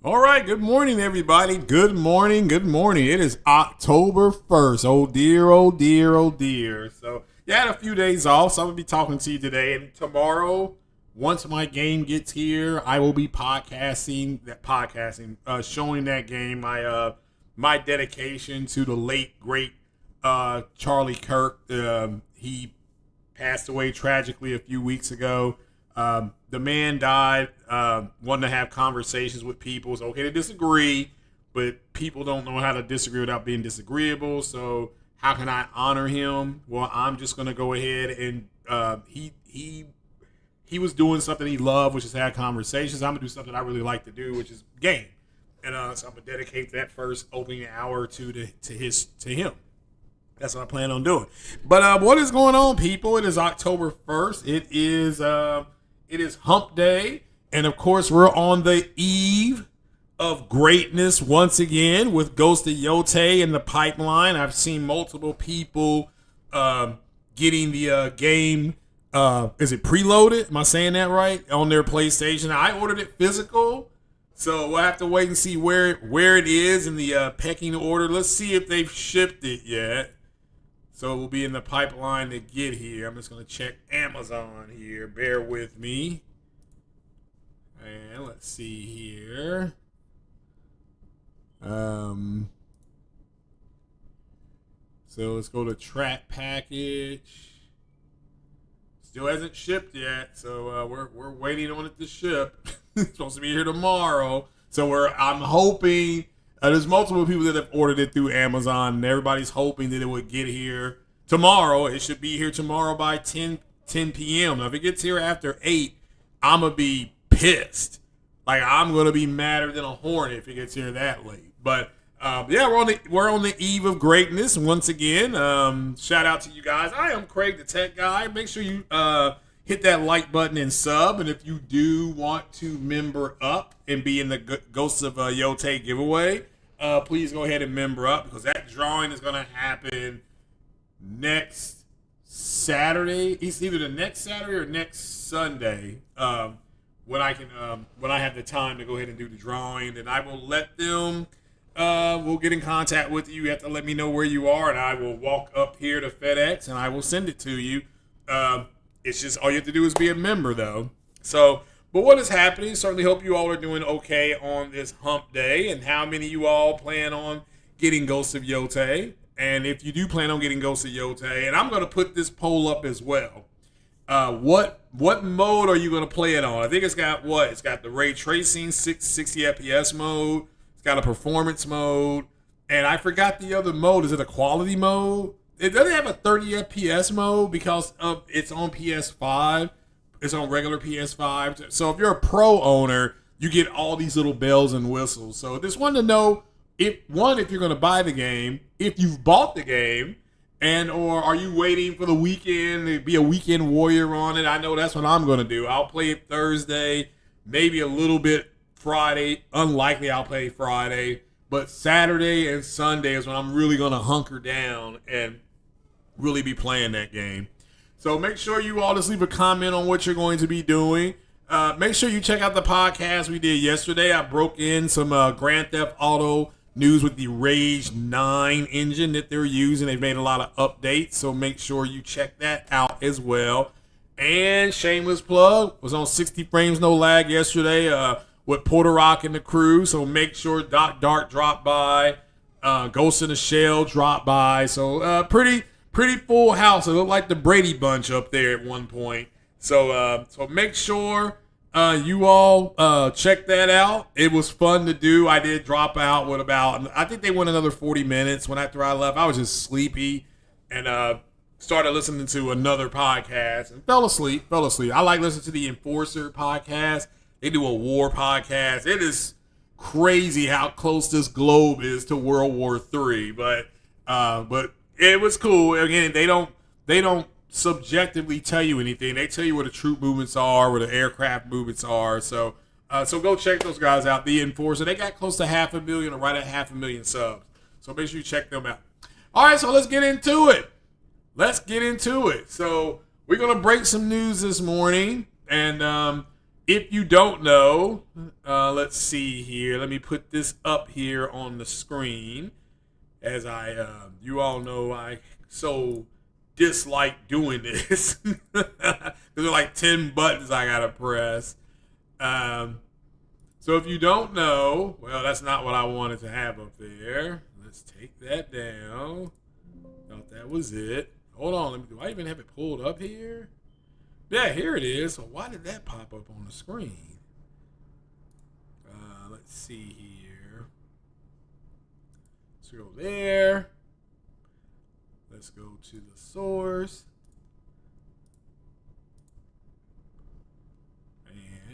All right, good morning, everybody. Good morning, good morning. It is October 1st. Oh, dear, oh, dear, oh, dear. So, you had a few days off, so I'm going to be talking to you today. And tomorrow, once my game gets here, I will be showing that game, my dedication to the late, great Charlie Kirk. He passed away tragically a few weeks ago. The man died, wanting to have conversations with people. It's okay to disagree, but people don't know how to disagree without being disagreeable. So how can I honor him? Well, I'm just going to go ahead and he was doing something he loved, which is have conversations. I'm going to do something I really like to do, which is game. And so I'm going to dedicate that first opening hour or two to him. That's what I plan on doing. But what is going on, people? It is October 1st. It is Hump Day. And, of course, we're on the eve of greatness once again with Ghost of Yotei in the pipeline. I've seen multiple people getting the game. Is it preloaded? Am I saying that right? On their PlayStation. I ordered it physical. So we'll have to wait and see where it is in the pecking order. Let's see if they've shipped it yet. So it will be in the pipeline to get here. I'm just going to check Amazon here. Bear with me. And let's see here. So let's go to track package. Still hasn't shipped yet, so we're waiting on it to ship. It's supposed to be here tomorrow. So I'm hoping. There's multiple people that have ordered it through Amazon, and everybody's hoping that it would get here tomorrow. It should be here tomorrow by 10 p.m. Now, if it gets here after 8, I'm going to be pissed. Like, I'm going to be madder than a hornet if it gets here that late. But, yeah, we're on the eve of greatness once again. Shout out to you guys. I am Craig the Tech Guy. Make sure you hit that like button and sub. And if you do want to member up and be in the Ghosts of Yotei giveaway, please go ahead and member up, because that drawing is going to happen next Saturday. It's either the next Saturday or next Sunday, when I have the time to go ahead and do the drawing. And I will let them. We'll get in contact with you. You have to let me know where you are, and I will walk up here to FedEx and I will send it to you. It's just all you have to do is be a member, though. So, but what is happening? Certainly hope you all are doing okay on this hump day. And how many of you all plan on getting Ghost of Yotei? And if you do plan on getting Ghost of Yotei, and I'm going to put this poll up as well. What mode are you going to play it on? I think it's got what? It's got the ray tracing, 60 FPS mode. It's got a performance mode. And I forgot the other mode. Is it a quality mode? It doesn't have a 30 FPS mode because it's on PS5. It's on regular PS5. So if you're a pro owner, you get all these little bells and whistles. So just wanted to know if you're going to buy the game, if you've bought the game, and or are you waiting for the weekend to be a weekend warrior on it? I know that's what I'm going to do. I'll play it Thursday, maybe a little bit Friday. Unlikely I'll play Friday. But Saturday and Sunday is when I'm really going to hunker down and really be playing that game. So make sure you all just leave a comment on what you're going to be doing. Make sure you check out the podcast we did yesterday. I broke in some Grand Theft Auto news with the Rage 9 engine that they're using. They've made a lot of updates, so make sure you check that out as well. And shameless plug, was on 60 frames no lag yesterday with Porter Rock and the crew. So make sure Doc Dart dropped by, Ghost in the Shell dropped by. So pretty full house. It looked like the Brady Bunch up there at one point. So make sure you all check that out. It was fun to do. I did drop out with I think they went another 40 minutes when after I left. I was just sleepy and started listening to another podcast and fell asleep. I like listening to the Enforcer podcast. They do a war podcast. It is crazy how close this globe is to World War III, but it was cool. Again, they don't subjectively tell you anything. They tell you where the troop movements are, where the aircraft movements are. So go check those guys out. The Enforcer. They got close to 500,000 or right at 500,000 subs. So make sure you check them out. All right, so let's get into it. So we're gonna break some news this morning, and if you don't know, let's see here. Let me put this up here on the screen. As you all know, I so dislike doing this. There's like 10 buttons I gotta press. So if you don't know, well, that's not what I wanted to have up there. Let's take that down. Thought that was it. Hold on, do I even have it pulled up here? Yeah, here it is. So why did that pop up on the screen? Let's see here. Let's go there. Let's go to the source.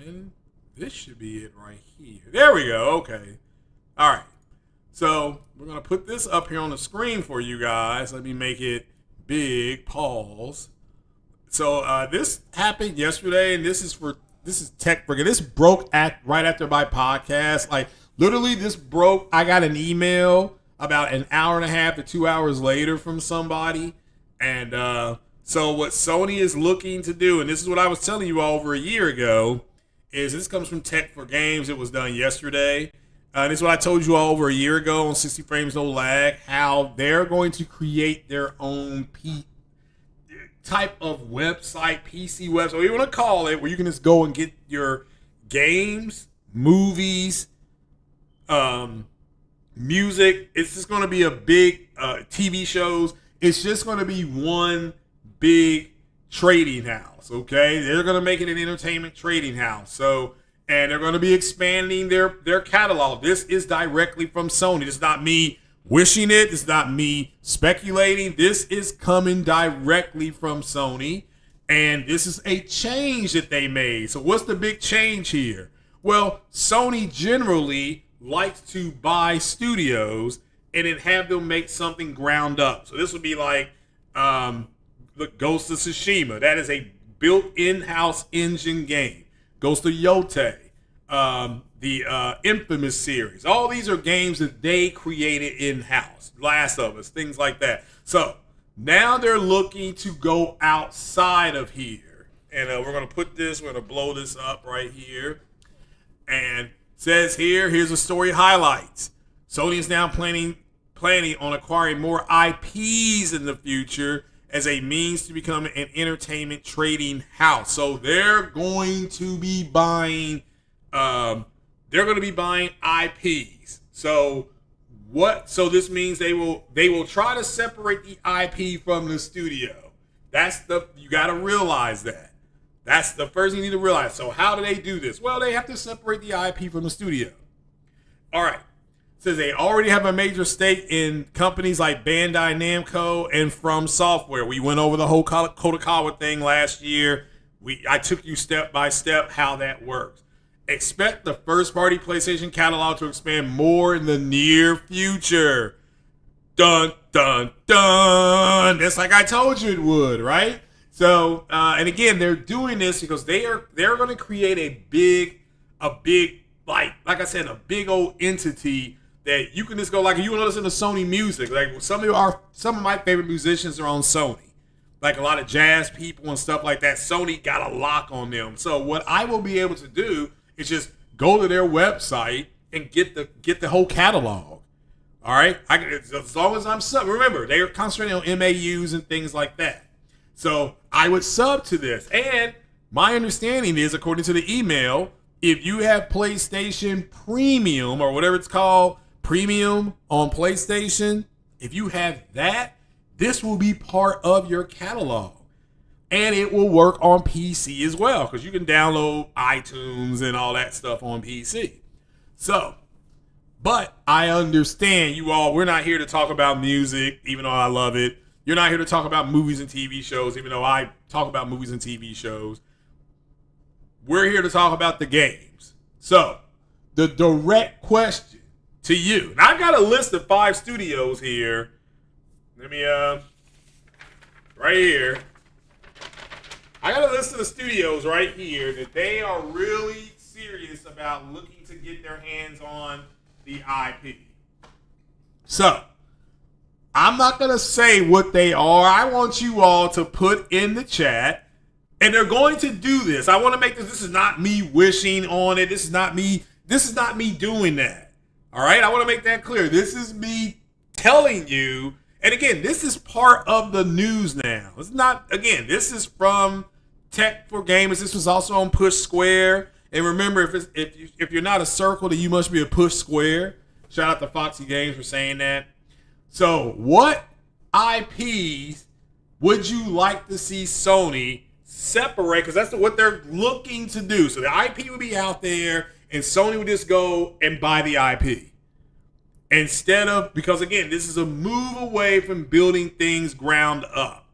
And this should be it right here. There we go. Okay. All right. So we're going to put this up here on the screen for you guys. Let me make it big. Pause. So this happened yesterday, and this is tech break. This broke right after my podcast. Like literally, this broke. I got an email about an hour and a half to 2 hours later from somebody, and so what Sony is looking to do, and this is what I was telling you all over a year ago, is this comes from Tech for Games. It was done yesterday. This is what I told you all over a year ago on 60 Frames No Lag, how they're going to create their own type of website, PC website, whatever you want to call it, where you can just go and get your games, movies, music. It's just going to be a big TV shows. It's just going to be one big trading house, okay? They're going to make it an entertainment trading house. So, and they're going to be expanding their catalog. This is directly from Sony. This is not me wishing it. This is not me speculating. This is coming directly from Sony, and this is a change that they made. So what's the big change here? Well, Sony generally likes to buy studios and then have them make something ground up. So this would be like the Ghost of Tsushima. That is a built in-house engine game. Ghost of Yotei, the Infamous series. All these are games that they created in-house. Last of Us, things like that. So now they're looking to go outside of here. And we're going to put this, we're going to blow this up right here. And it says here's the story highlights. Sony is now planning on acquiring more IPs in the future as a means to become an entertainment trading house. So they're going to be buying IPs. So this means they will try to separate the IP from the studio. You got to realize that. That's the first thing you need to realize. So how do they do this? Well, they have to separate the IP from the studio. All right. Says they already have a major stake in companies like Bandai Namco and From Software. We went over the whole Kodakawa thing last year. I took you step by step how that works. Expect the first-party PlayStation catalog to expand more in the near future. Dun, dun, dun. That's like I told you it would, right? So, and again, they're doing this because they're going to create a big, like I said, a big old entity that you can just go, like, if you want to listen to Sony music, like some of my favorite musicians are on Sony, like a lot of jazz people and stuff like that. Sony got a lock on them. So what I will be able to do is just go to their website and get the whole catalog. All right, as long as I'm sub. Remember, they are concentrating on MAUs and things like that. So I would sub to this, and my understanding is, according to the email, if you have PlayStation Premium or whatever it's called, Premium on PlayStation, if you have that, this will be part of your catalog. And it will work on PC as well, because you can download iTunes and all that stuff on PC. So, but I understand you all, we're not here to talk about music, even though I love it. You're not here to talk about movies and TV shows, even though I talk about movies and TV shows. We're here to talk about the games. So, the direct question to you. And I've got a list of 5 studios here. Let me, right here. I got a list of the studios right here that they are really serious about looking to get their hands on the IP. So, I'm not going to say what they are. I want you all to put in the chat And they're going to do this. I want to make this is not me wishing on it. This is not me doing that. All right? I want to make that clear. This is me telling you. And again, this is part of the news now. It's not, again, this is from Tech for Gamers. This was also on Push Square. And remember, if you're not a circle, then you must be a Push Square. Shout out to Foxy Games for saying that. So what IPs would you like to see Sony separate? Because that's what they're looking to do. So the IP would be out there and Sony would just go and buy the IP. Instead of, because again, this is a move away from building things ground up.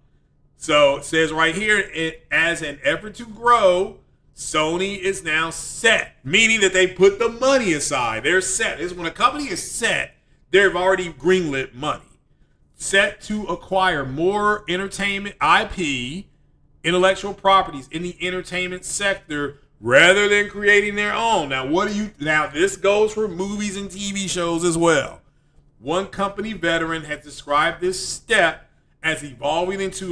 So it says right here, as an effort to grow, Sony is now set, meaning that they put the money aside. They're set. This is when a company is set, they've already greenlit money. Set to acquire more entertainment IP, intellectual properties in the entertainment sector rather than creating their own. Now this goes for movies and TV shows as well. One company veteran has described this step as evolving into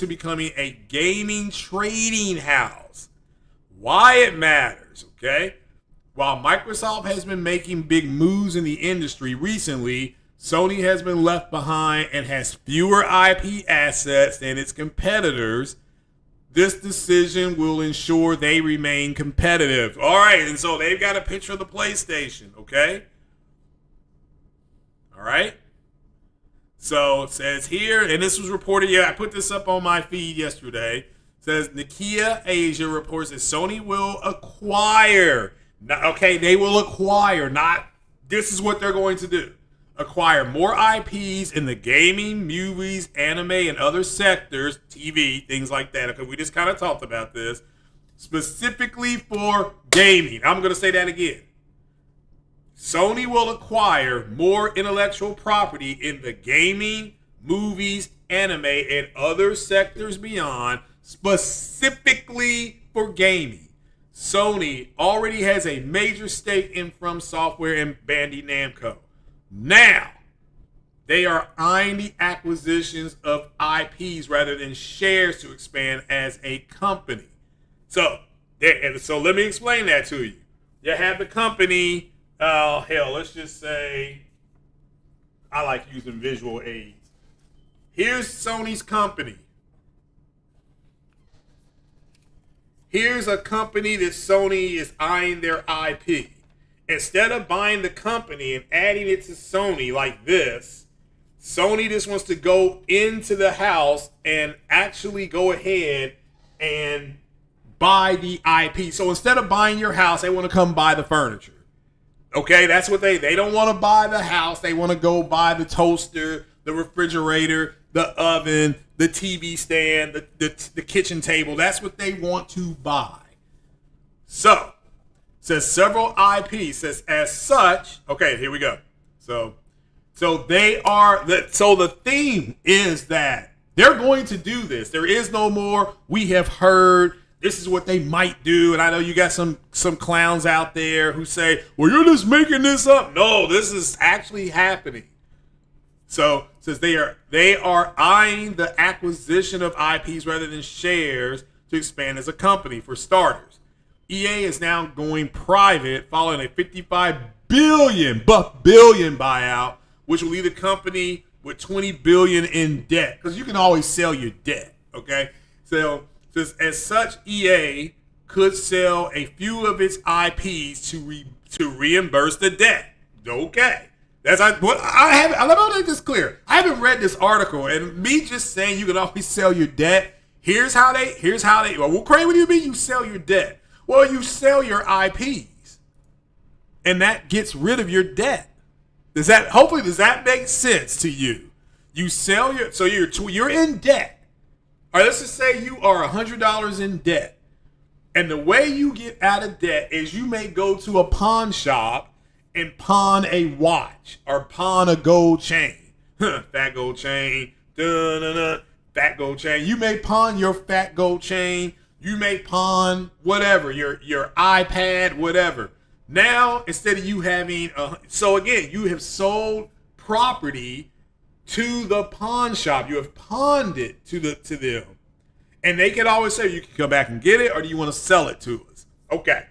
becoming a gaming trading house. Why it matters, okay? While Microsoft has been making big moves in the industry recently, Sony has been left behind and has fewer IP assets than its competitors. This decision will ensure they remain competitive. All right, and so they've got a picture of the PlayStation, okay? All right? So it says here, and this was reported, I put this up on my feed yesterday. It says Nikkei Asia reports that Sony will acquire, they will acquire, not this is what they're going to do. Acquire more IPs in the gaming, movies, anime, and other sectors, TV, things like that. Okay, we just kind of talked about this. Specifically for gaming. I'm going to say that again. Sony will acquire more intellectual property in the gaming, movies, anime, and other sectors beyond, specifically for gaming. Sony already has a major stake in From Software and Bandai Namco. Now, they are eyeing the acquisitions of IPs rather than shares to expand as a company. So let me explain that to you. You have the company, let's just say, I like using visual aids. Here's Sony's company. Here's a company that Sony is eyeing their IP. Instead of buying the company and adding it to Sony like this, Sony just wants to go into the house and actually go ahead and buy the IP. So instead of buying your house, they want to come buy the furniture. Okay, that's what they don't want to buy the house. They want to go buy the toaster, the refrigerator, the oven, the TV stand, the kitchen table. That's what they want to buy. So, says several IPs, says as such, okay, here we go. So the theme is that they're going to do this. There is no more, we have heard, this is what they might do. And I know you got some clowns out there who say, well, you're just making this up. No, this is actually happening. So it says they are eyeing the acquisition of IPs rather than shares to expand as a company. For starters, EA is now going private following a $55 billion buyout, which will leave the company with $20 billion in debt. Because you can always sell your debt, okay? So as such, EA could sell a few of its IPs to reimburse the debt. Okay. Let me make this clear. I haven't read this article, and me just saying you can always sell your debt. Here's how they. Well, what crazy would you mean you sell your debt? Well, you sell your IPs, and that gets rid of your debt. Does that make sense to you? You sell you're in debt. All right, let's just say you are $100 in debt, and the way you get out of debt is you may go to a pawn shop and pawn a watch or pawn a gold chain. Fat gold chain. Fat gold chain. You may pawn your fat gold chain. You may pawn whatever, your iPad, whatever. Now, instead of you having, you have sold property to the pawn shop. You have pawned it to them. And they can always say, you can come back and get it, or do you want to sell it to us? Okay.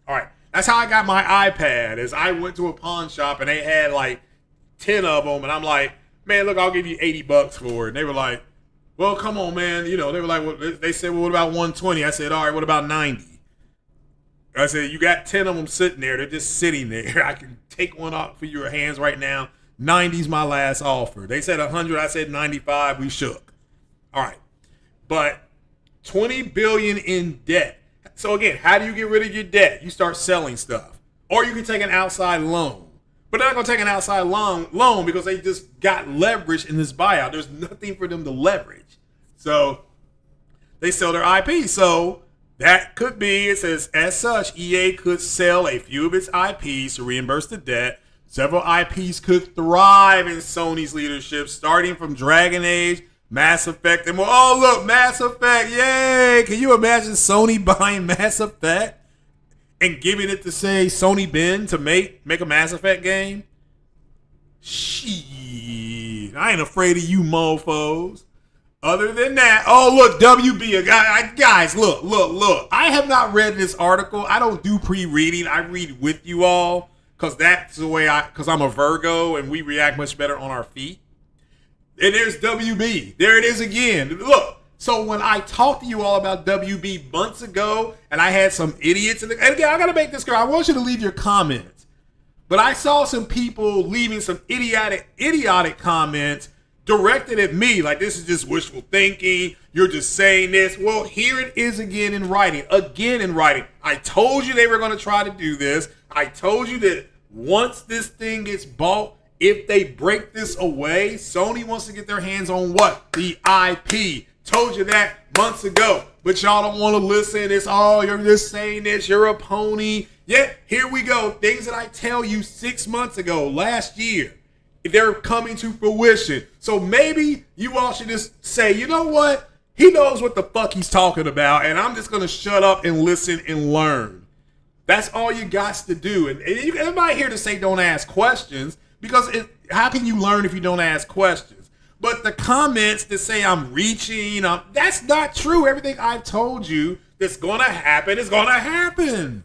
All right. That's how I got my iPad, is I went to a pawn shop and they had like 10 of them. And I'm like, man, look, I'll give you $80 for it. And they were like, well, come on, man. You know, they were like, well, they said, well, what about 120? I said, all right, what about 90? I said, you got 10 of them sitting there. They're just sitting there. I can take one off for your hands right now. 90's my last offer. They said 100. I said 95. We shook. All right. But $20 billion in debt. So again, how do you get rid of your debt? You start selling stuff. Or you can take an outside loan. But they're not going to take an outside loan because they just got leverage in this buyout. There's nothing for them to leverage. So they sell their IP. So that could be, it says, as such, EA could sell a few of its IPs to reimburse the debt. Several IPs could thrive in Sony's leadership, starting from Dragon Age, Mass Effect, and more. Oh, look, Mass Effect, yay! Can you imagine Sony buying Mass Effect and giving it to, say, Sony Ben to make a Mass Effect game? Shit, I ain't afraid of you mofos. Other than that, oh, look, WB, guys, look. I have not read this article. I don't do pre-reading. I read with you all because that's the way because I'm a Virgo and we react much better on our feet. And there's WB. There it is again. Look, so when I talked to you all about WB months ago and I had some idiots, and again, I got to make this clear. I want you to leave your comments. But I saw some people leaving some idiotic comments directed at me, like this is just wishful thinking. You're just saying this. Well, here it is again in writing. I told you they were going to try to do this. I told you that once this thing gets bought, if they break this away, Sony wants to get their hands on what? The IP. Told you that months ago. But y'all don't want to listen. It's all, you're just saying this. You're a pony. Yeah, here we go. Things that I tell you 6 months ago, last year. They're coming to fruition. So maybe you all should just say, you know what? He knows what the fuck he's talking about, and I'm just going to shut up and listen and learn. That's all you got to do. And everybody here to say don't ask questions, because how can you learn if you don't ask questions? But the comments that say I'm reaching, that's not true. Everything I've told you that's going to happen is going to happen.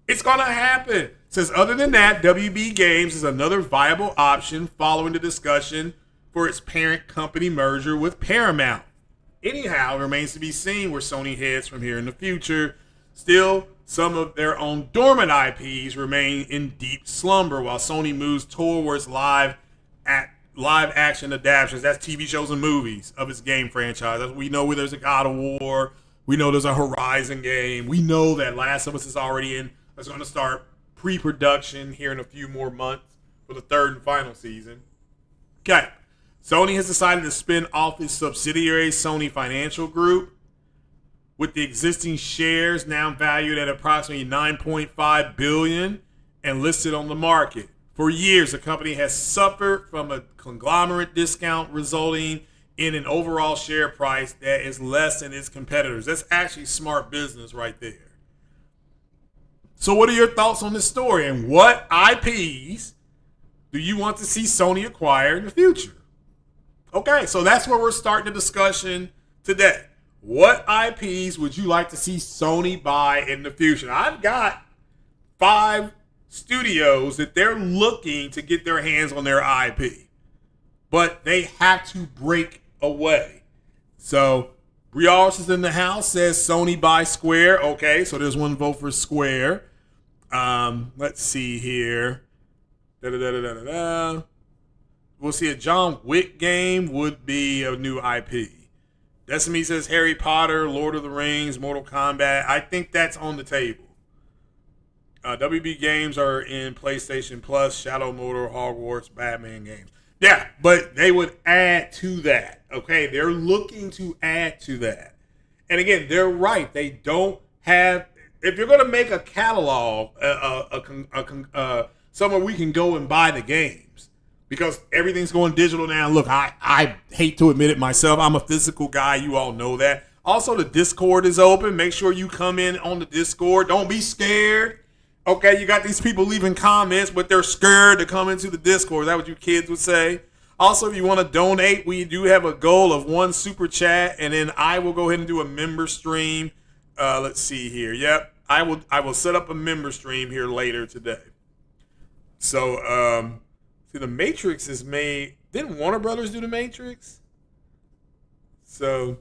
It's going to happen. Says, other than that, WB Games is another viable option following the discussion for its parent company merger with Paramount. Anyhow, it remains to be seen where Sony heads from here in the future. Still, some of their own dormant IPs remain in deep slumber while Sony moves towards live action adaptations. That's TV shows and movies of its game franchise. We know where there's a God of War. We know there's a Horizon game. We know that Last of Us is already in. It's going to start pre-production here in a few more months for the third and final season. Okay. Sony has decided to spin off its subsidiary Sony Financial Group, with the existing shares now valued at approximately $9.5 billion and listed on the market. For years, the company has suffered from a conglomerate discount, resulting in an overall share price that is less than its competitors. That's actually smart business right there. So what are your thoughts on this story, and what IPs do you want to see Sony acquire in the future? Okay, so that's where we're starting the discussion today. What IPs would you like to see Sony buy in the future? I've got 5 studios that they're looking to get their hands on their IP, but they have to break away. So Brios is in the house, says Sony buy Square. Okay, so there's one vote for Square. Let's see here. We'll see, a John Wick game would be a new IP. Decimate says Harry Potter, Lord of the Rings, Mortal Kombat. I think that's on the table. WB games are in PlayStation Plus, Shadow Motor, Hogwarts, Batman games. Yeah, but they would add to that. Okay, they're looking to add to that. And again, they're right. They don't have. If you're going to make a catalog, somewhere we can go and buy the games, because everything's going digital now. Look, I hate to admit it myself. I'm a physical guy. You all know that. Also, the Discord is open. Make sure you come in on the Discord. Don't be scared. Okay, you got these people leaving comments, but they're scared to come into the Discord. Is that what you kids would say? Also, if you want to donate, we do have a goal of 1 super chat, and then I will go ahead and do a member stream. Let's see here. Yep, I will set up a member stream here later today. So, see, the Matrix is made. Didn't Warner Brothers do the Matrix? So,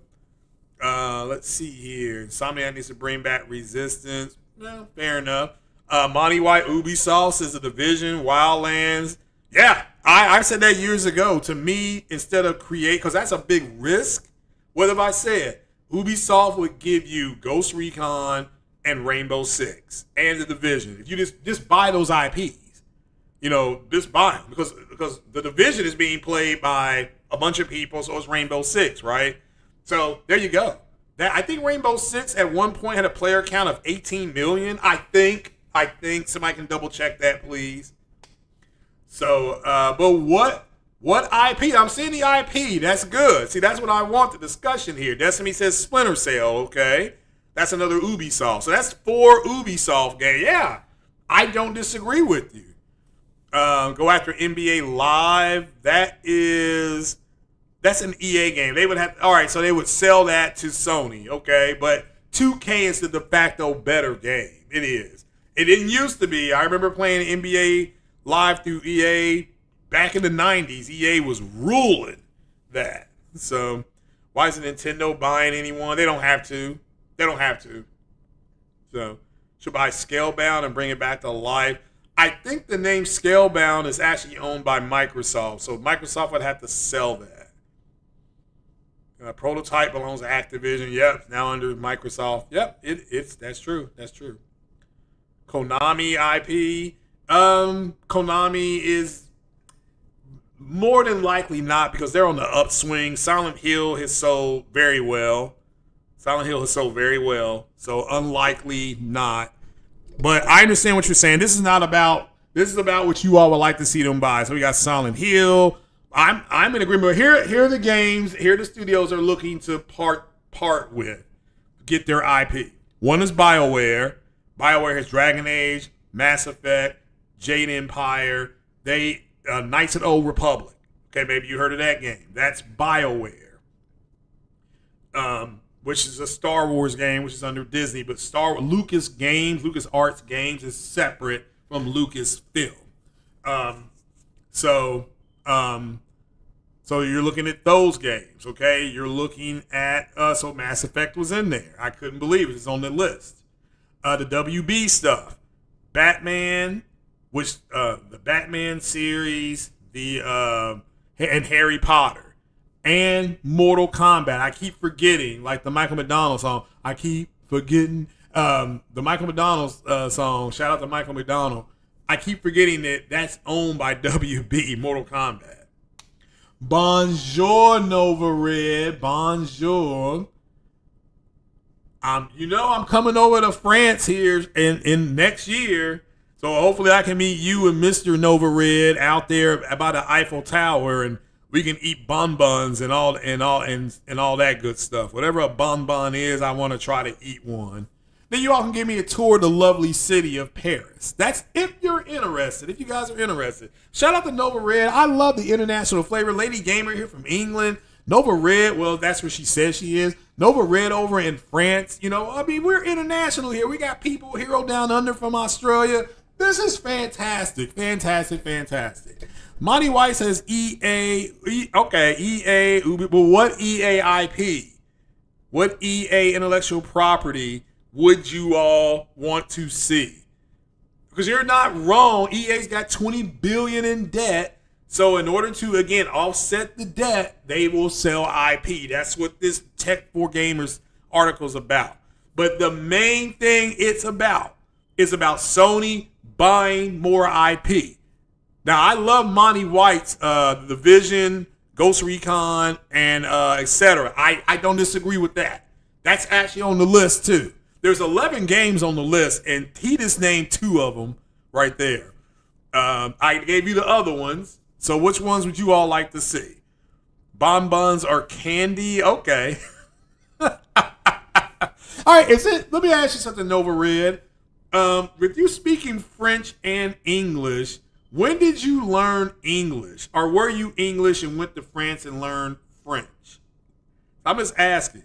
let's see here. Insomniac needs to bring back Resistance. Well, fair enough. Monty White, Ubisoft says The Division, Wildlands. Yeah, I said that years ago. To me, instead of create, because that's a big risk. What have I said? Ubisoft would give you Ghost Recon and Rainbow Six and The Division. If you just buy those IPs, just buy them because The Division is being played by a bunch of people, so it's Rainbow Six, right? So there you go. I think Rainbow Six at one point had a player count of 18 million. I think somebody can double check that, please. So, but what IP? I'm seeing the IP. That's good. See, that's what I want, the discussion here. Destiny says Splinter Cell, okay? That's another Ubisoft. So that's 4 Ubisoft games. Yeah, I don't disagree with you. Go after NBA Live. That's an EA game. They would have, all right, so they would sell that to Sony, okay? But 2K is the de facto better game. It is. It didn't used to be. I remember playing NBA Live through EA back in the 90s. EA was ruling that. So why is Nintendo buying anyone? They don't have to. So should buy Scalebound and bring it back to life. I think the name Scalebound is actually owned by Microsoft. So Microsoft would have to sell that. Prototype belongs to Activision. Yep, now under Microsoft. Yep, that's true. That's true. Konami IP. Konami is more than likely not because they're on the upswing. Silent Hill has sold very well. So unlikely not. But I understand what you're saying. This is about what you all would like to see them buy. So we got Silent Hill. I'm in agreement. But here are the games. Here the studios are looking to part with, get their IP. One is BioWare. BioWare has Dragon Age, Mass Effect, Jade Empire, Knights of the Old Republic. Okay, maybe you heard of that game. That's BioWare, which is a Star Wars game, which is under Disney. But Lucas Arts Games is separate from Lucasfilm. So you're looking at those games, okay? You're looking at so Mass Effect was in there. I couldn't believe it. It's on the list. The WB stuff, Batman, which the Batman series, and Harry Potter, and Mortal Kombat. I keep forgetting, like the Michael McDonald song. I keep forgetting the Michael McDonald song. Shout out to Michael McDonald. I keep forgetting that's owned by WB, Mortal Kombat. Bonjour, Nova Red. Bonjour. I'm coming over to France here in next year, so hopefully I can meet you and Mr. Nova Red out there by the Eiffel Tower, and we can eat bonbons and all that good stuff. Whatever a bonbon is, I want to try to eat one. Then you all can give me a tour of the lovely city of Paris. That's if you're interested. If you guys are interested, shout out to Nova Red. I love the international flavor. Lady Gamer here from England. Nova Red, well, that's what she says she is. Nova Red over in France. We're international here. We got people, Hero Down Under from Australia. This is fantastic. Fantastic. Monty White says EA. Okay, EA. But what EA IP? What EA intellectual property would you all want to see? Because you're not wrong. EA's got $20 billion in debt. So in order to, again, offset the debt, they will sell IP. That's what this Tech for Gamers article is about. But the main thing it's about is about Sony buying more IP. Now, I love Monty White's The Division, Ghost Recon, and etc. I don't disagree with that. That's actually on the list, too. There's 11 games on the list, and he just named 2 of them right there. I gave you the other ones. So which ones would you all like to see? Bonbons or candy? Okay. All right, let me ask you something, Nova Red. With you speaking French and English, When did you learn English? Or were you English and went to France and learned French? I'm just asking.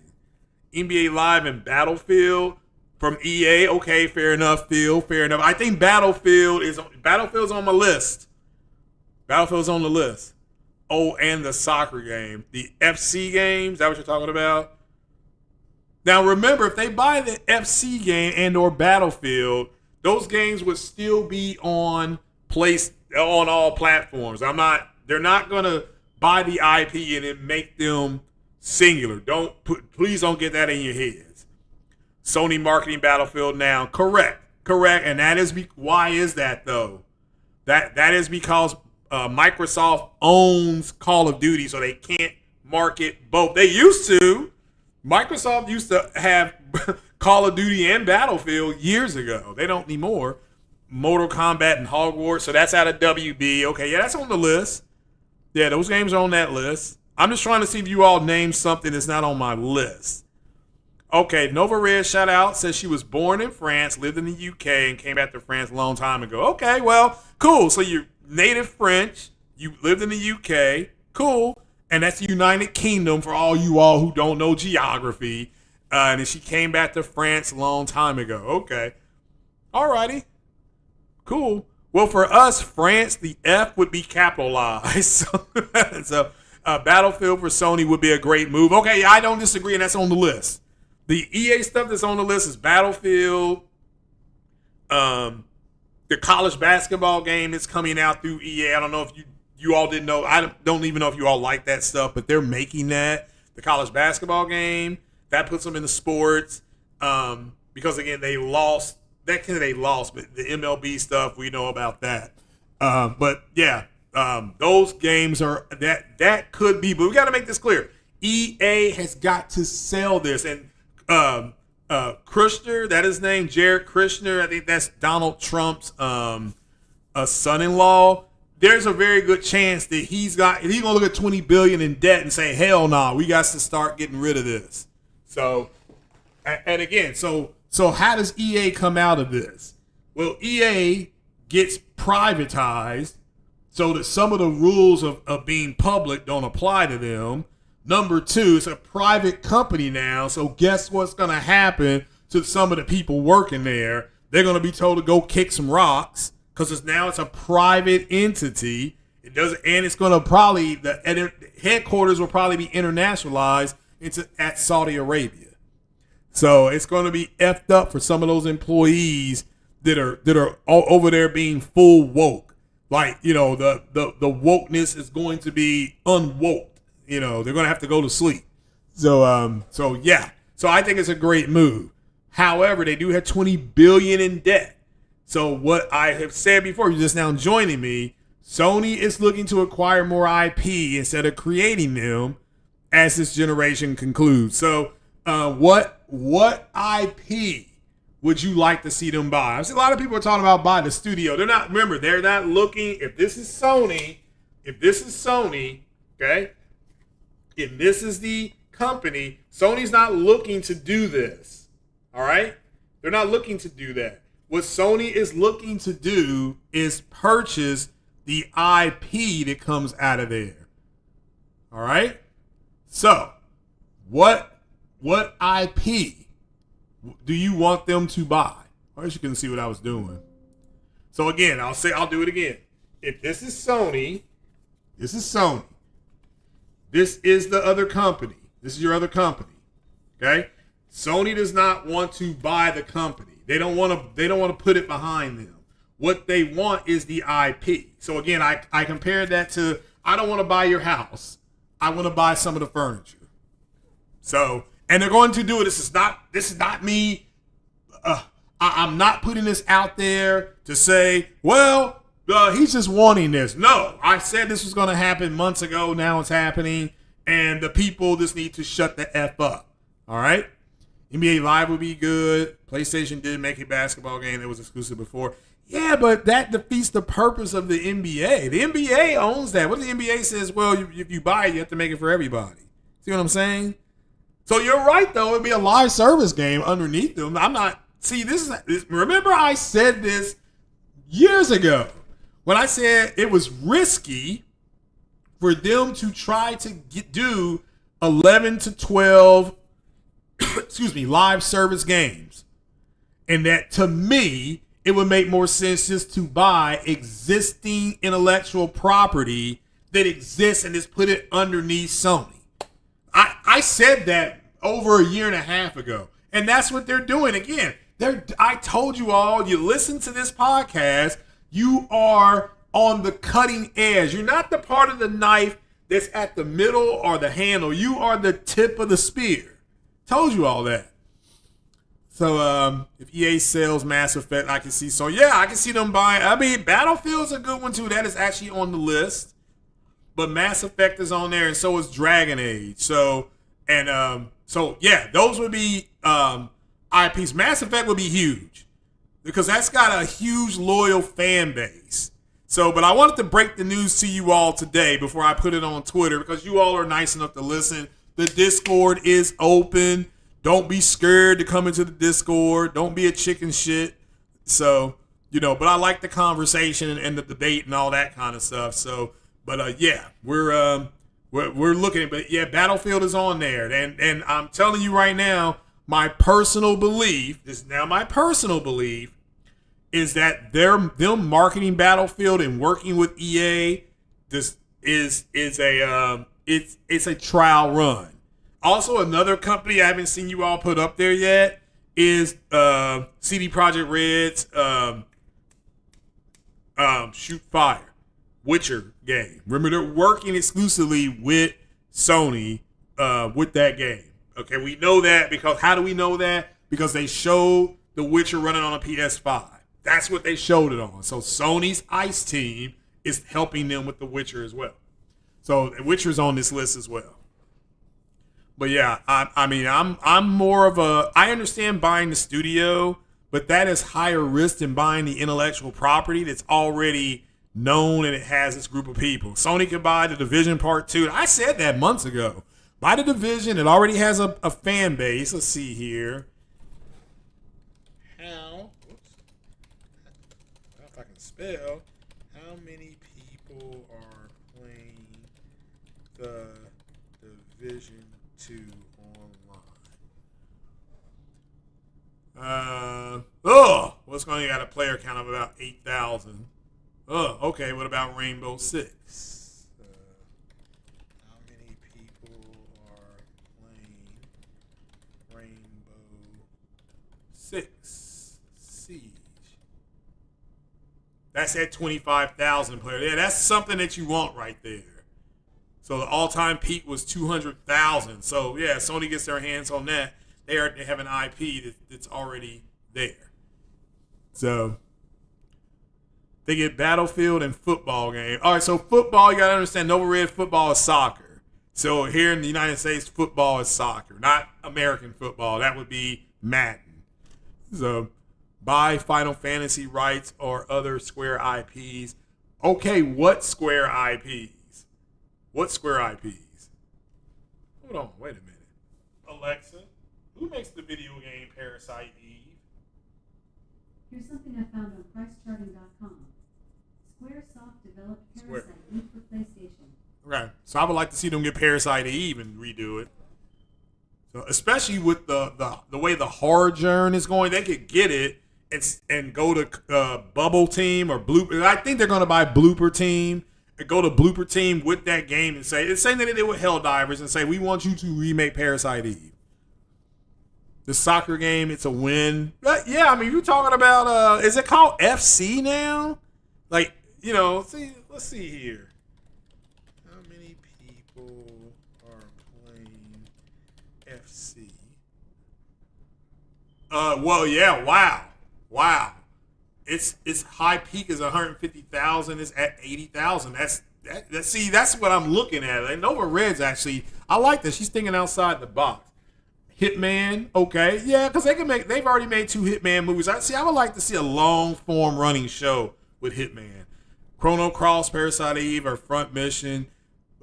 NBA Live and Battlefield from EA. Okay, fair enough, Phil. Fair enough. I think Battlefield's on my list. Battlefield's on the list. Oh, and the soccer game. The FC game. Is that what you're talking about? Now, remember, if they buy the FC game and or Battlefield, those games would still be on all platforms. They're not going to buy the IP and then make them singular. Please don't get that in your heads. Sony marketing Battlefield now. Correct. And that is why is that though? That is because Microsoft owns Call of Duty, so they can't market both. They used to. Microsoft used to have Call of Duty and Battlefield years ago. They don't anymore. Mortal Kombat and Hogwarts, so that's out of WB. Okay, yeah, that's on the list. Yeah, those games are on that list. I'm just trying to see if you all name something that's not on my list. Okay, Nova Red shout out, says she was born in France, lived in the UK, and came back to France a long time ago. Okay, well, cool. So you're native French, you lived in the UK, cool. And that's the United Kingdom for all you all who don't know geography. And then she came back to France a long time ago. Okay. Alrighty. Cool. Well, for us, France, the F would be capitalized. So Battlefield for Sony would be a great move. Okay, I don't disagree, and that's on the list. The EA stuff that's on the list is Battlefield, the college basketball game that's coming out through EA. I don't know if you all didn't know. I don't even know if you all like that stuff, but they're making that. The college basketball game, that puts them in the sports. Because, again, they lost. But the MLB stuff, we know about that. But, yeah, those games are – that could be – but we got to make this clear. EA has got to sell this. And Kushner, that is his name, Jared Kushner, I think that's Donald Trump's son-in-law. There's a very good chance that he's gonna look at $20 billion in debt and say, hell no, we got to start getting rid of this. So, and again, so how does EA come out of this? Well, EA gets privatized so that some of the rules of being public don't apply to them. Number two, it's a private company now, so guess what's going to happen to some of the people working there? They're going to be told to go kick some rocks. Because it's a private entity. It doesn't, and it's going to probably the headquarters will probably be internationalized at Saudi Arabia. So it's going to be effed up for some of those employees that are all over there being full woke. Like, the wokeness is going to be unwoke. They're going to have to go to sleep. So yeah. So I think it's a great move. However, they do have $20 billion in debt. So what I have said before, you're just now joining me, Sony is looking to acquire more IP instead of creating them as this generation concludes. So what IP would you like to see them buy? I've seen a lot of people are talking about buying the studio. They're not looking, if this is Sony, okay, if this is the company, Sony's not looking to do this, all right? They're not looking to do that. What Sony is looking to do is purchase the IP that comes out of there. All right? So, what IP do you want them to buy? I guess you can see what I was doing. So again, I'll do it again. If this is Sony, this is the other company. This is your other company. Okay? Sony does not want to buy the company. They don't want to put it behind them. What they want is the IP. So again, I compared that to, I don't want to buy your house. I want to buy some of the furniture. So, and they're going to do it. This is not me. I'm not putting this out there to say, well, he's just wanting this. No, I said this was going to happen months ago. Now it's happening. And the people just need to shut the F up. All right? NBA Live would be good. PlayStation did make a basketball game that was exclusive before. Yeah, but that defeats the purpose of the NBA. The NBA owns that. What the NBA says, well, if you buy it, you have to make it for everybody. See what I'm saying? So you're right, though. It'd be a live service game underneath them. Remember I said this years ago. When I said it was risky for them to try to do 11 to 12 live service games. And that, to me, it would make more sense just to buy existing intellectual property that exists and just put it underneath Sony. I said that over a year and a half ago. And that's what they're doing. Again, I told you all, you listen to this podcast, you are on the cutting edge. You're not the part of the knife that's at the middle or the handle. You are the tip of the spear. Told you all that. So if EA sells Mass Effect, I can see. So yeah, I can see them buying. I mean, Battlefield's a good one too. That is actually on the list. But Mass Effect is on there, and so is Dragon Age. So yeah, those would be IPs. Mass Effect would be huge because that's got a huge loyal fan base. So, but I wanted to break the news to you all today before I put it on Twitter because you all are nice enough to listen. The Discord is open. Don't be scared to come into the Discord. Don't be a chicken shit. So, but I like the conversation and the debate and all that kind of stuff. So, but yeah, we're looking at, but yeah, Battlefield is on there. And I'm telling you right now, my personal belief is them marketing Battlefield and working with EA. This is a trial run. Also, another company I haven't seen you all put up there yet is CD Projekt Red's Shoot Fire Witcher game. Remember, they're working exclusively with Sony with that game. Okay, we know that because how do we know that? Because they showed The Witcher running on a PS5. That's what they showed it on. So Sony's ICE team is helping them with The Witcher as well. So The Witcher's on this list as well. But yeah, I'm more of I understand buying the studio, but that is higher risk than buying the intellectual property that's already known and it has this group of people. Sony could buy The Division Part 2. I said that months ago. Buy The Division. It already has a fan base. Let's see here. If I can spell. How many people are playing The Division 2 online? What's going to got a player count of about 8,000. Okay. What about Rainbow Six? How many people are playing Rainbow Six Siege? That's at 25,000 players. Yeah, that's something that you want right there. So the all-time peak was 200,000. So yeah, Sony gets their hands on that. They have an IP that's already there. So they get Battlefield and football game. All right, so football, you got to understand, Nova Red football is soccer. So here in the United States, football is soccer, not American football. That would be Madden. So buy Final Fantasy rights or other Square IPs. Okay, what Square IPs? What Square IPs? Hold on, wait a minute. Alexa, who makes the video game Parasite Eve? Here's something I found on PriceCharting.com. Squaresoft developed Parasite Eve for PlayStation. Right. So I would like to see them get Parasite Eve and redo it. So especially with the way the horror genre is going, they could get it and go to Bubble Team or Blooper. I think they're going to buy Blooper Team and go to Blooper Team with that game and say, it's saying that they did with Helldivers and say, we want you to remake Parasite Eve. The soccer game, it's a win. But yeah, I mean, you're talking about, is it called FC now? Like, let's see here. How many people are playing FC? Well, yeah, wow. Its high peak is 150,000. It's at 80,000. That's what I'm looking at. And Nova Red's actually, I like that. She's thinking outside the box. Hitman, okay, yeah, because they've already made 2 Hitman movies. I would like to see a long form running show with Hitman. Chrono Cross, Parasite Eve, or Front Mission.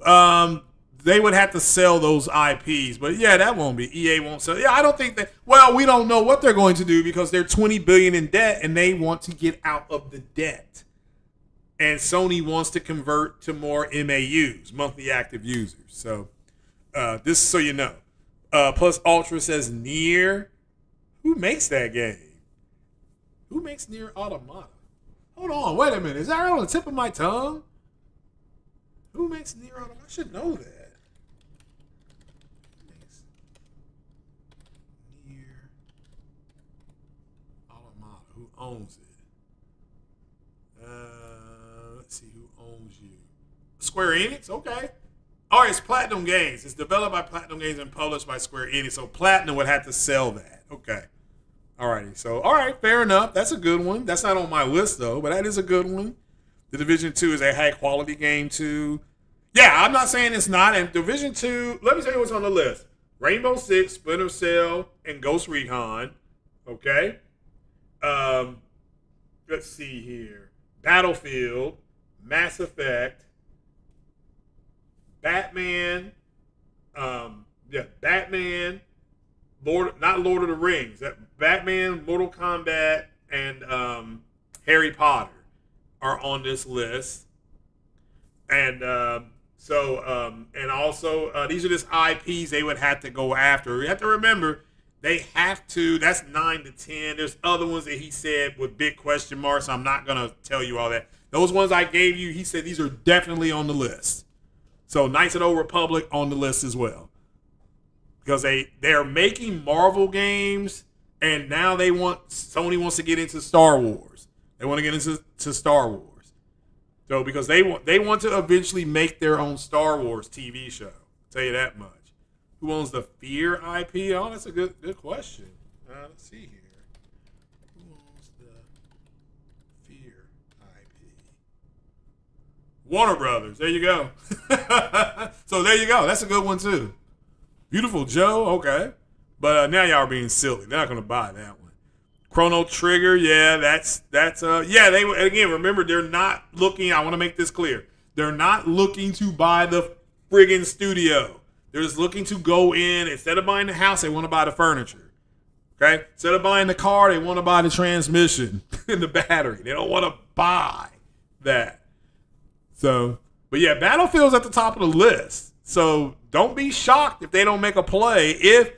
They would have to sell those IPs, but yeah, that won't be. EA won't sell. Yeah, I don't think that. Well, we don't know what they're going to do because they're $20 billion in debt and they want to get out of the debt. and Sony wants to convert to more MAUs, monthly active users. So this is so you know. Plus Ultra says Nier. Who makes that game? Who makes Nier Automata? Hold on, wait a minute. Is that right on the tip of my tongue? Who makes Nier Automata? I should know that. Who makes Nier Automata? Who owns it? Let's see who owns you. Square Enix? Okay. All right, it's Platinum Games. It's developed by Platinum Games and published by Square Enix. So Platinum would have to sell that. Okay. Alrighty. So, all right, fair enough. That's a good one. That's not on my list, though, but that is a good one. The Division 2 is a high-quality game, too. Yeah, I'm not saying it's not. And Division 2, let me tell you what's on the list. Rainbow Six, Splinter Cell, and Ghost Recon. Okay. Let's see here. Battlefield, Mass Effect, Batman, Batman, not Lord of the Rings. Batman, Mortal Kombat, and Harry Potter are on this list. And and also these are just IPs they would have to go after. You have to remember, they have to. That's 9 to 10. There's other ones that he said with big question marks. So I'm not gonna tell you all that. Those ones I gave you, he said these are definitely on the list. So Knights of the Old Republic on the list as well, because they're making Marvel games, and now Sony wants to get into Star Wars. They want to get into Star Wars. So because they want to eventually make their own Star Wars TV show. I'll tell you that much. Who owns the Fear IP? Oh, that's a good question. Let's see here. Who owns the Fear IP? Warner Brothers. There you go. So there you go. That's a good one too. Beautiful Joe. Okay. But now y'all are being silly. They're not going to buy that one. Chrono Trigger. Yeah, that's yeah. They again, remember, they're not looking. I want to make this clear. They're not looking to buy the friggin' studio. They're just looking to go in. Instead of buying the house, they want to buy the furniture. Okay? Instead of buying the car, they want to buy the transmission and the battery. They don't want to buy that. So, but yeah, Battlefield's at the top of the list. So don't be shocked if they don't make a play. If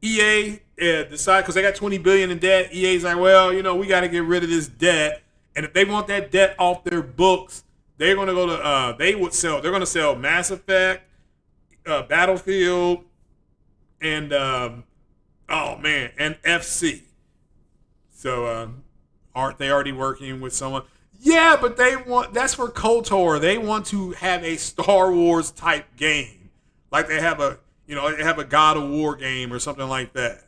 EA decide, because they got $20 billion in debt, EA's like, well, we got to get rid of this debt. And if they want that debt off their books, they're going to go to, they're going to sell Mass Effect, Battlefield, and and FC. So aren't they already working with someone? Yeah, but that's for KOTOR. They want to have a Star Wars type game, like they have a God of War game or something like that.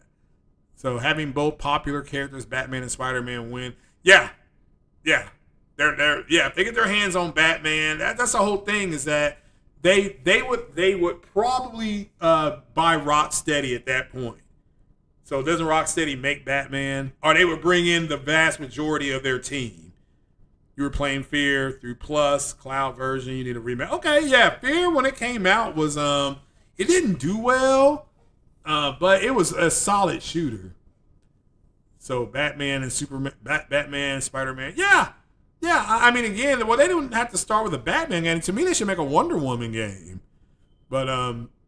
So having both popular characters, Batman and Spider-Man, win. Yeah. If they get their hands on Batman, that's the whole thing. Is that they would probably buy Rocksteady at that point. So doesn't Rocksteady make Batman? Or they would bring in the vast majority of their team. You were playing Fear through Plus, cloud version. You need a remake. Okay, yeah, Fear when it came out was it didn't do well, but it was a solid shooter. So Batman and Superman, Batman, Spider-Man, yeah. I mean, again, well, they didn't have to start with a Batman game. To me, they should make a Wonder Woman game. But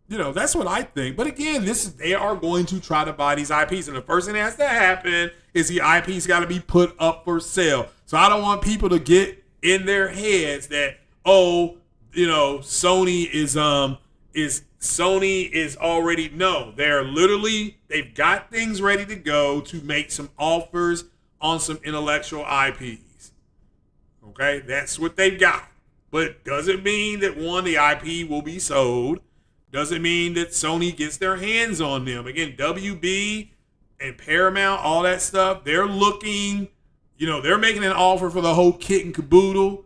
that's what I think. But again, they are going to try to buy these IPs, and the first thing that has to happen is the IPs got to be put up for sale. So I don't want people to get in their heads that Sony is already no. They've got things ready to go to make some offers on some intellectual IPs. Okay, that's what they've got. But doesn't mean that the IP will be sold. Doesn't mean that Sony gets their hands on them. Again, WB and Paramount, all that stuff, they're looking, they're making an offer for the whole kit and caboodle.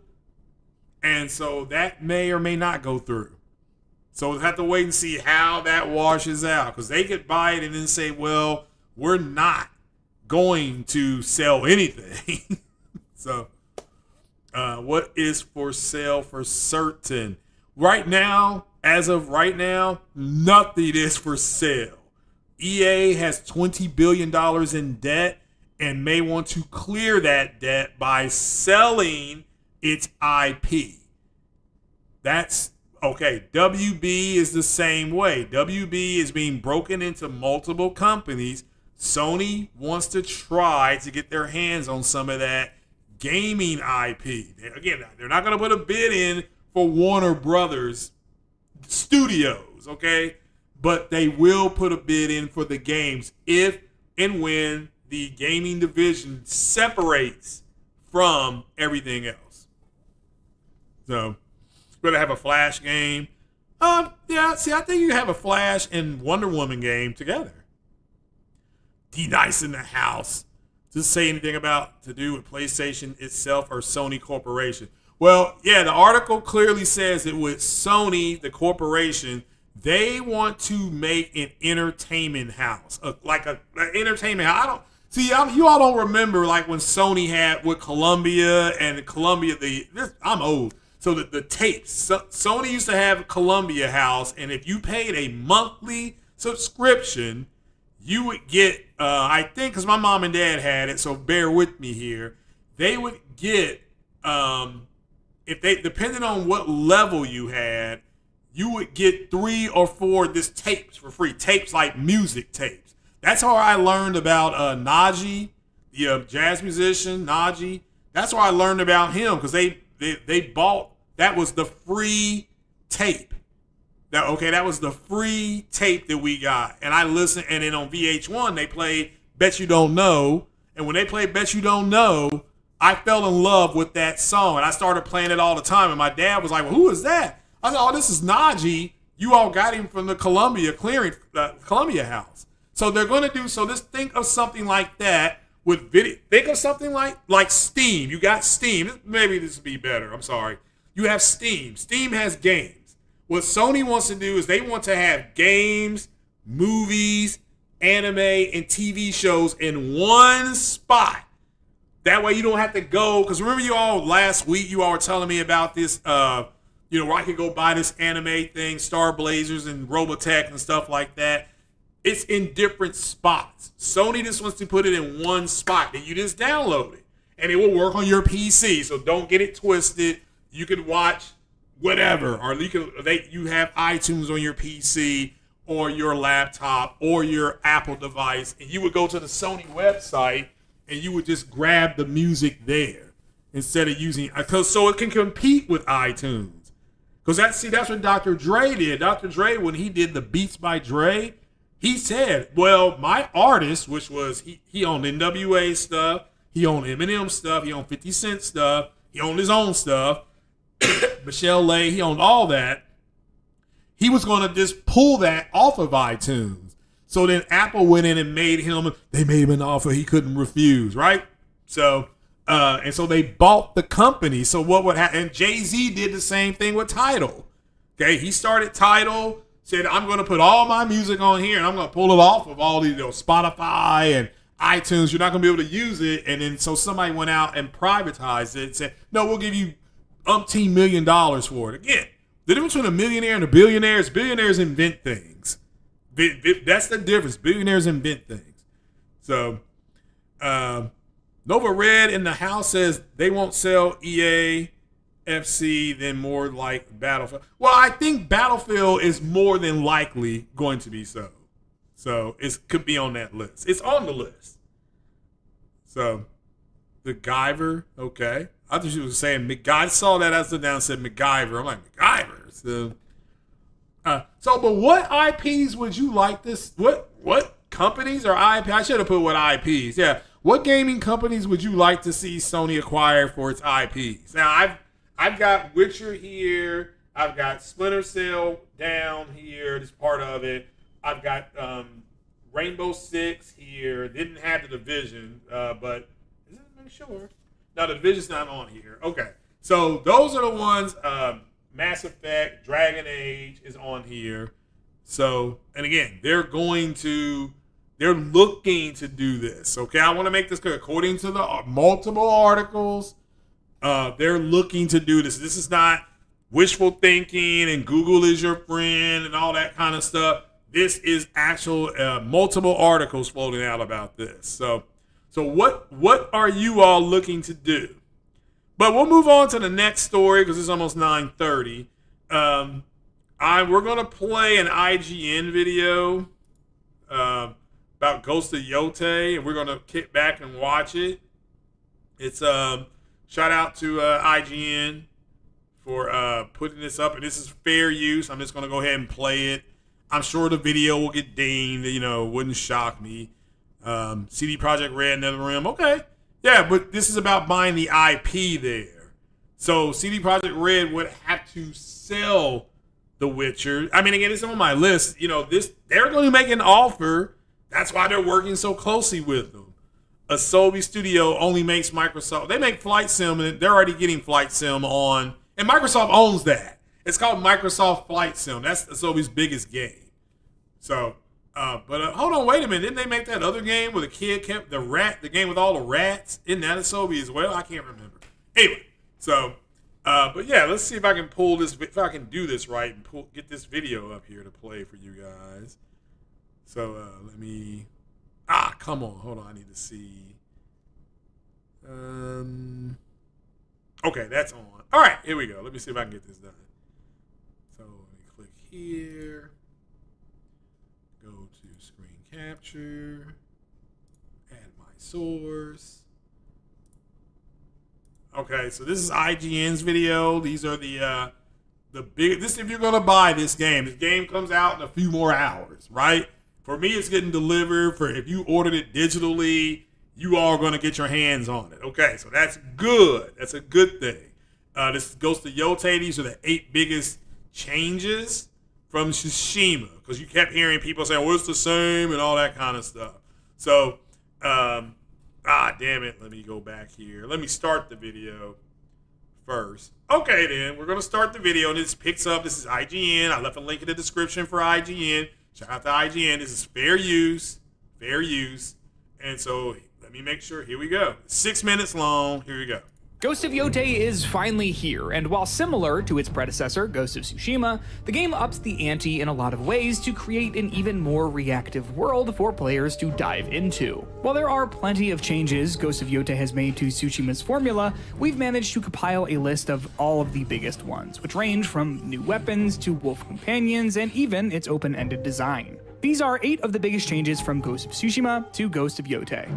And so that may or may not go through. So we'll have to wait and see how that washes out. Because they could buy it and then say, well, we're not going to sell anything. So what is for sale for certain? Right now, as of right now, nothing is for sale. EA has $20 billion in debt, and may want to clear that debt by selling its IP. That's okay. WB is the same way. WB is being broken into multiple companies. Sony wants to try to get their hands on some of that gaming IP. Again, they're not going to put a bid in for Warner Brothers Studios, okay? But they will put a bid in for the games if and when the gaming division separates from everything else. So, we're going to have a Flash game. Yeah, see, I think you have a Flash and Wonder Woman game together. D-Nice in the house. Does it say anything about to do with PlayStation itself or Sony Corporation? Well, yeah, the article clearly says that with Sony, the corporation, they want to make an entertainment house, like an entertainment house. You all don't remember like when Sony had with Columbia and Columbia. I'm old, so the tapes. Sony used to have a Columbia house, and if you paid a monthly subscription, you would get. I think because my mom and dad had it, so bear with me here. They would get if they depending on what level you had. You would get 3 or 4 tapes for free. Tapes like music tapes. That's how I learned about Najee, the jazz musician Najee. That's where I learned about him because they bought. That was the free tape. That was the free tape that we got. And I listened. And then on VH1 they played Bet You Don't Know. And when they played Bet You Don't Know, I fell in love with that song. And I started playing it all the time. And my dad was like, "Well, who is that?" I said, "Oh, this is Najee. You all got him from the Columbia house." So they're going to do, so just think of something like that with video. Think of something like Steam. You got Steam. Maybe this would be better. I'm sorry. You have Steam. Steam has games. What Sony wants to do is they want to have games, movies, anime, and TV shows in one spot. That way you don't have to go, because remember last week you all were telling me about this, where I could go buy this anime thing, Star Blazers and Robotech and stuff like that. It's in different spots. Sony just wants to put it in one spot. Then you just download it. And it will work on your PC. So don't get it twisted. You can watch whatever. Or you have iTunes on your PC or your laptop or your Apple device. And you would go to the Sony website and you would just grab the music there instead of using, so it can compete with iTunes. Because that's what Dr. Dre did. Dr. Dre, when he did the Beats by Dre, he said, well, my artist, which was, he owned NWA stuff, he owned Eminem stuff, he owned 50 Cent stuff, he owned his own stuff, Michelle Lay, he owned all that. He was going to just pull that off of iTunes. So then Apple went in and made him an offer he couldn't refuse, right? So, and so they bought the company. So what would happen? And Jay-Z did the same thing with Tidal. Okay, he started Tidal, said, I'm going to put all my music on here and I'm going to pull it off of all these, Spotify and iTunes. You're not going to be able to use it. And then so somebody went out and privatized it and said, no, we'll give you umpteen $1 million for it. Again, the difference between a millionaire and a billionaire is billionaires invent things. That's the difference. Billionaires invent things. So, Nova Red in the house says they won't sell EA FC than more like Battlefield. Well, I think Battlefield is more than likely going to be so. So it could be on that list. It's on the list. So the Guyver, okay. I thought she was saying MacGyver. I saw that as the down said MacGyver. I'm like, MacGyver. But what IPs would you like this? What companies or IP? I should have put what IPs. Yeah. What gaming companies would you like to see Sony acquire for its IPs? Now, I've got Witcher here. I've got Splinter Cell down here. This part of it. I've got Rainbow Six here. Didn't have the Division, but is it? Make sure. No, the Division's not on here. Okay. So those are the ones. Mass Effect, Dragon Age is on here. So, and again, they're looking to do this. Okay, I want to make this clear. According to the multiple articles, they're looking to do this. This is not wishful thinking and Google is your friend and all that kind of stuff. This is actual multiple articles floating out about this. So So what are you all looking to do? But we'll move on to the next story because it's almost 9:30. We're gonna play an IGN video about Ghost of Yotei, and we're gonna kick back and watch it. It's shout out to IGN for putting this up, and this is fair use. I'm just gonna go ahead and play it. I'm sure the video will get dinged. Wouldn't shock me. CD Projekt Red, NetherRealm. Okay, yeah, but this is about buying the IP there. So CD Projekt Red would have to sell The Witcher. I mean, again, it's on my list. They're going to make an offer. That's why they're working so closely with them. Asobi Studio only makes Microsoft. They make Flight Sim, and they're already getting Flight Sim on, and Microsoft owns that. It's called Microsoft Flight Sim. That's Asobi's biggest game. So, but hold on, wait a minute. Didn't they make that other game where the kid kept the game with all the rats? Isn't that Asobi as well? I can't remember. Anyway, so, but yeah, let's see if I can pull this, if I can do this right and get this video up here to play for you guys. So, let me, come on, hold on, I need to see. Okay, that's on. All right, here we go. Let me see if I can get this done. So, let me click here. Go to screen capture, add my source. Okay, so this is IGN's video. These are the big. This if you're gonna buy this game. This game comes out in a few more hours, right? For me, it's getting delivered. For if you ordered it digitally, you are gonna get your hands on it. Okay, so that's good. That's a good thing. This goes to Yotei. These are the 8 biggest changes from Tsushima, because you kept hearing people saying, well, it's the same and all that kind of stuff. So, damn it. Let me go back here. Let me start the video first. Okay, then. We're going to start the video, and this picks up. This is IGN. I left a link in the description for IGN. Shout out to IGN. This is fair use. Fair use. And so, let me make sure. Here we go. 6 minutes long. Here we go. Ghost of Yotei is finally here, and while similar to its predecessor, Ghost of Tsushima, the game ups the ante in a lot of ways to create an even more reactive world for players to dive into. While there are plenty of changes Ghost of Yotei has made to Tsushima's formula, we've managed to compile a list of all of the biggest ones, which range from new weapons to wolf companions and even its open-ended design. These are 8 of the biggest changes from Ghost of Tsushima to Ghost of Yotei.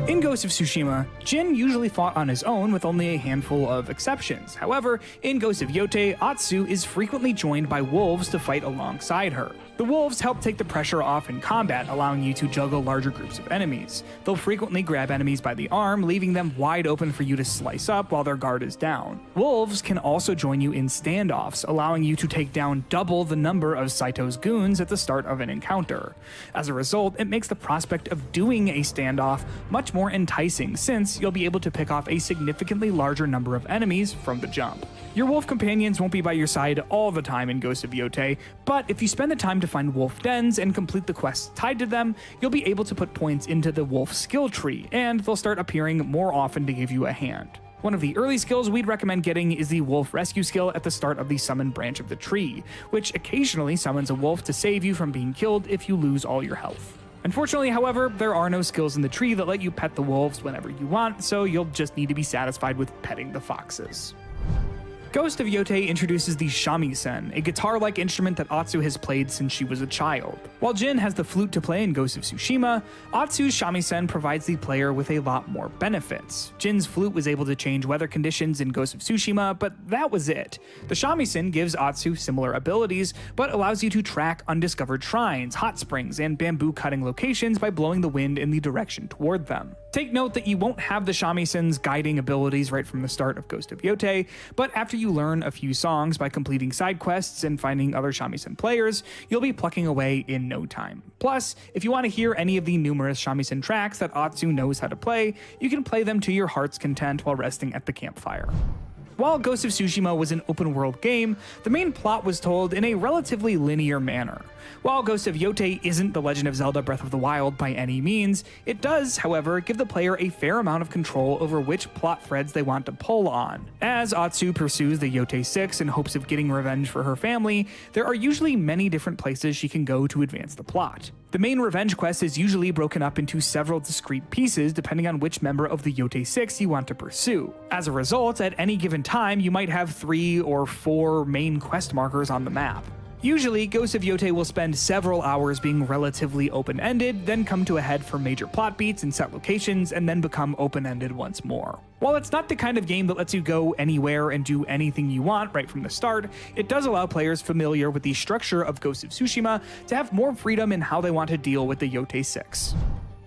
In Ghost of Tsushima, Jin usually fought on his own with only a handful of exceptions. However, in Ghost of Yotei, Atsu is frequently joined by wolves to fight alongside her. The wolves help take the pressure off in combat, allowing you to juggle larger groups of enemies. They'll frequently grab enemies by the arm, leaving them wide open for you to slice up while their guard is down. Wolves can also join you in standoffs, allowing you to take down double the number of Saito's goons at the start of an encounter. As a result, it makes the prospect of doing a standoff much more enticing, since you'll be able to pick off a significantly larger number of enemies from the jump. Your wolf companions won't be by your side all the time in Ghost of Yotei, but if you spend the time to find wolf dens and complete the quests tied to them, you'll be able to put points into the wolf skill tree, and they'll start appearing more often to give you a hand. One of the early skills we'd recommend getting is the wolf rescue skill at the start of the summon branch of the tree, which occasionally summons a wolf to save you from being killed if you lose all your health. Unfortunately, however, there are no skills in the tree that let you pet the wolves whenever you want, so you'll just need to be satisfied with petting the foxes. Ghost of Yotei introduces the shamisen, a guitar-like instrument that Atsu has played since she was a child. While Jin has the flute to play in Ghost of Tsushima, Atsu's shamisen provides the player with a lot more benefits. Jin's flute was able to change weather conditions in Ghost of Tsushima, but that was it. The shamisen gives Atsu similar abilities, but allows you to track undiscovered shrines, hot springs, and bamboo-cutting locations by blowing the wind in the direction toward them. Take note that you won't have the shamisen's guiding abilities right from the start of Ghost of Yotei, but after you learn a few songs by completing side quests and finding other shamisen players, you'll be plucking away in no time. Plus, if you want to hear any of the numerous shamisen tracks that Atsu knows how to play, you can play them to your heart's content while resting at the campfire. While Ghost of Tsushima was an open-world game, the main plot was told in a relatively linear manner. While Ghost of Yotei isn't The Legend of Zelda Breath of the Wild by any means, it does, however, give the player a fair amount of control over which plot threads they want to pull on. As Atsu pursues the Yotei 6 in hopes of getting revenge for her family, there are usually many different places she can go to advance the plot. The main revenge quest is usually broken up into several discrete pieces depending on which member of the Yotei 6 you want to pursue. As a result, at any given time, you might have 3 or 4 main quest markers on the map. Usually, Ghost of Yotei will spend several hours being relatively open-ended, then come to a head for major plot beats and set locations, and then become open-ended once more. While it's not the kind of game that lets you go anywhere and do anything you want right from the start, it does allow players familiar with the structure of Ghost of Tsushima to have more freedom in how they want to deal with the Yotei 6.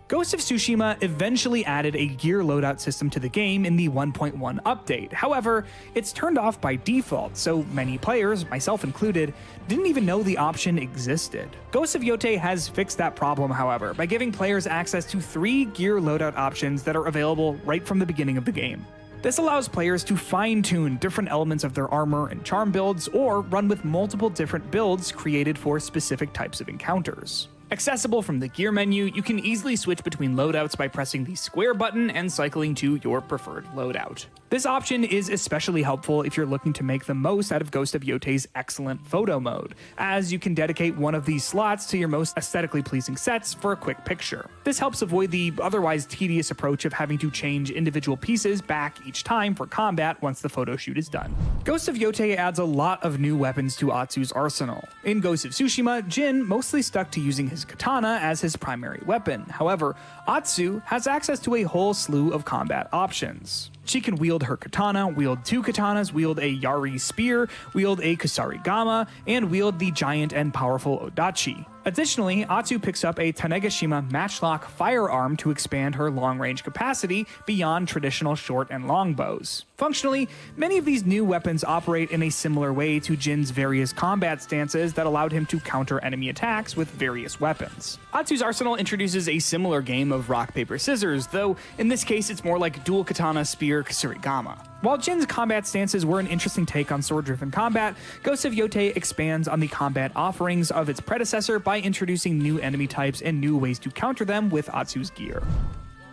Ghost of Tsushima eventually added a gear loadout system to the game in the 1.1 update. However, it's turned off by default, so many players, myself included, didn't even know the option existed. Ghost of Yotei has fixed that problem, however, by giving players access to 3 gear loadout options that are available right from the beginning of the game. This allows players to fine-tune different elements of their armor and charm builds, or run with multiple different builds created for specific types of encounters. Accessible from the gear menu, you can easily switch between loadouts by pressing the square button and cycling to your preferred loadout. This option is especially helpful if you're looking to make the most out of Ghost of Yotei's excellent photo mode, as you can dedicate one of these slots to your most aesthetically pleasing sets for a quick picture. This helps avoid the otherwise tedious approach of having to change individual pieces back each time for combat once the photo shoot is done. Ghost of Yotei adds a lot of new weapons to Atsu's arsenal. In Ghost of Tsushima, Jin mostly stuck to using his katana as his primary weapon. However, Atsu has access to a whole slew of combat options. She can wield her katana, wield 2 katanas, wield a Yari spear, wield a Kusarigama, and wield the giant and powerful Odachi. Additionally, Atsu picks up a Tanegashima matchlock firearm to expand her long-range capacity beyond traditional short and long bows. Functionally, many of these new weapons operate in a similar way to Jin's various combat stances that allowed him to counter enemy attacks with various weapons. Atsu's arsenal introduces a similar game of rock, paper, scissors, though in this case it's more like dual katana, spear, Kusarigama. While Jin's combat stances were an interesting take on sword-driven combat, Ghost of Yotei expands on the combat offerings of its predecessor by introducing new enemy types and new ways to counter them with Atsu's gear.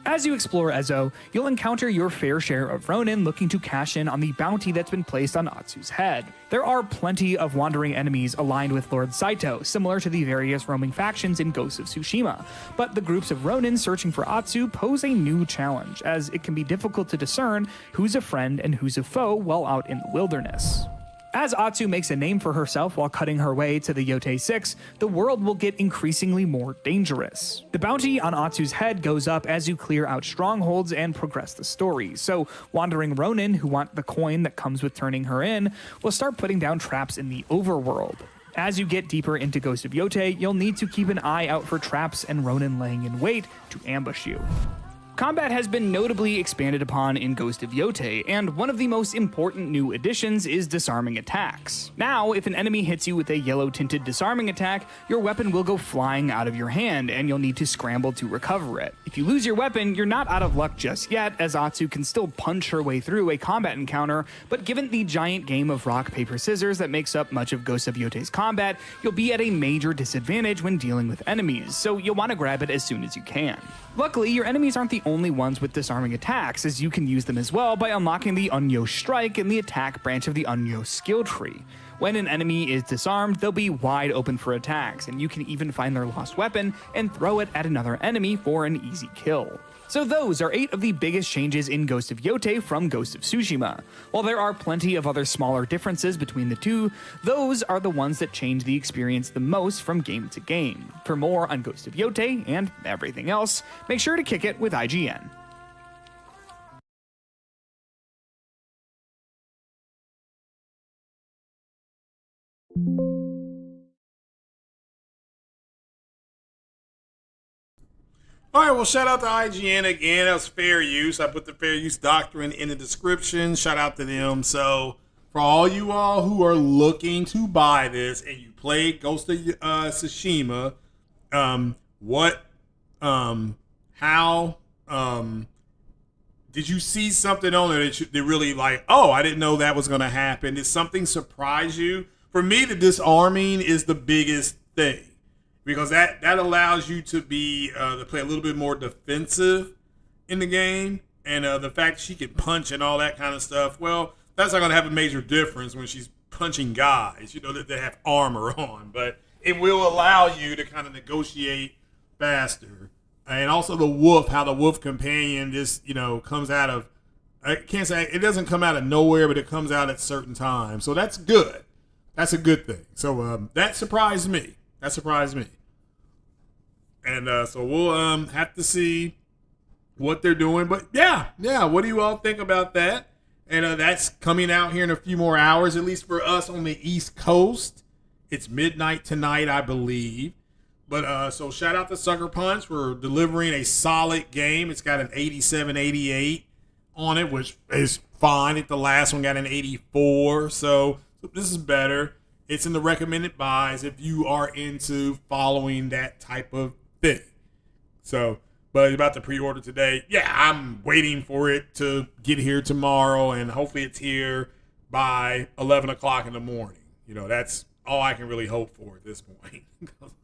As you explore Ezo, you'll encounter your fair share of Ronin looking to cash in on the bounty that's been placed on Atsu's head. There are plenty of wandering enemies aligned with Lord Saito, similar to the various roaming factions in Ghost of Tsushima, but the groups of Ronin searching for Atsu pose a new challenge, as it can be difficult to discern who's a friend and who's a foe while out in the wilderness. As Atsu makes a name for herself while cutting her way to the Yotei 6, the world will get increasingly more dangerous. The bounty on Atsu's head goes up as you clear out strongholds and progress the story, so wandering Ronin who want the coin that comes with turning her in will start putting down traps in the overworld. As you get deeper into Ghost of Yotei, you'll need to keep an eye out for traps and Ronin laying in wait to ambush you. Combat has been notably expanded upon in Ghost of Yotei, and one of the most important new additions is disarming attacks. Now, if an enemy hits you with a yellow-tinted disarming attack, your weapon will go flying out of your hand, and you'll need to scramble to recover it. If you lose your weapon, you're not out of luck just yet, as Atsu can still punch her way through a combat encounter, but given the giant game of rock, paper, scissors that makes up much of Ghost of Yotei's combat, you'll be at a major disadvantage when dealing with enemies, so you'll want to grab it as soon as you can. Luckily, your enemies aren't the only ones with disarming attacks, as you can use them as well by unlocking the Unyo Strike in the attack branch of the Unyo skill tree. When an enemy is disarmed, they'll be wide open for attacks, and you can even find their lost weapon and throw it at another enemy for an easy kill. So those are 8 of the biggest changes in Ghost of Yotei from Ghost of Tsushima. While there are plenty of other smaller differences between the two, those are the ones that change the experience the most from game to game. For more on Ghost of Yotei and everything else, make sure to kick it with IGN. All right, well, shout out to IGN again. That was fair use. I put the fair use doctrine in the description. Shout out to them. So, for all you all who are looking to buy this and you played Ghost of Tsushima, how did you see something on there that really like, oh, I didn't know that was going to happen? Did something surprise you? For me, the disarming is the biggest thing, because that allows you to be to play a little bit more defensive in the game, and the fact that she can punch and all that kind of stuff, well, that's not going to have a major difference when she's punching guys, that they have armor on, but it will allow you to kind of negotiate faster. And also the wolf, how the wolf companion just, you know, comes out of, I can't say, it doesn't come out of nowhere, but it comes out at certain times. So that's good. That's a good thing. So that surprised me. That surprised me. And so we'll have to see what they're doing. But yeah, what do you all think about that? And that's coming out here in a few more hours, at least for us on the East Coast. It's midnight tonight, I believe. But so shout out to Sucker Punch for delivering a solid game. It's got an 87-88 on it, which is fine. The last one got an 84. So this is better. It's in the recommended buys if you are into following that type of thing. So, but it's about to pre-order today. Yeah, I'm waiting for it to get here tomorrow, and hopefully it's here by 11 o'clock in the morning. You know, that's all I can really hope for at this point.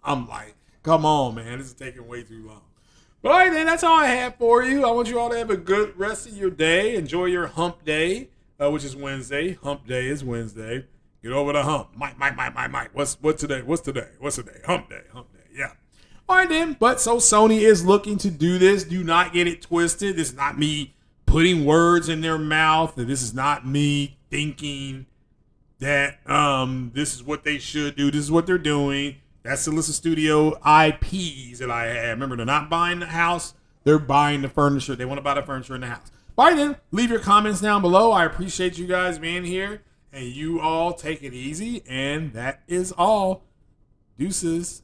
I'm like, come on, man. This is taking way too long. But all right, then, that's all I have for you. I want you all to have a good rest of your day. Enjoy your hump day, which is Wednesday. Hump day is Wednesday. Get over the hump. Mike. What's today? What's today? Hump day. Yeah. All right, then. But so Sony is looking to do this. Do not get it twisted. This is not me putting words in their mouth. This is not me thinking that this is what they should do. This is what they're doing. That's Alyssa Studio IPs that I have. Remember, they're not buying the house. They're buying the furniture. They want to buy the furniture in the house. All right, then. Leave your comments down below. I appreciate you guys being here. And you all take it easy. And that is all. Deuces.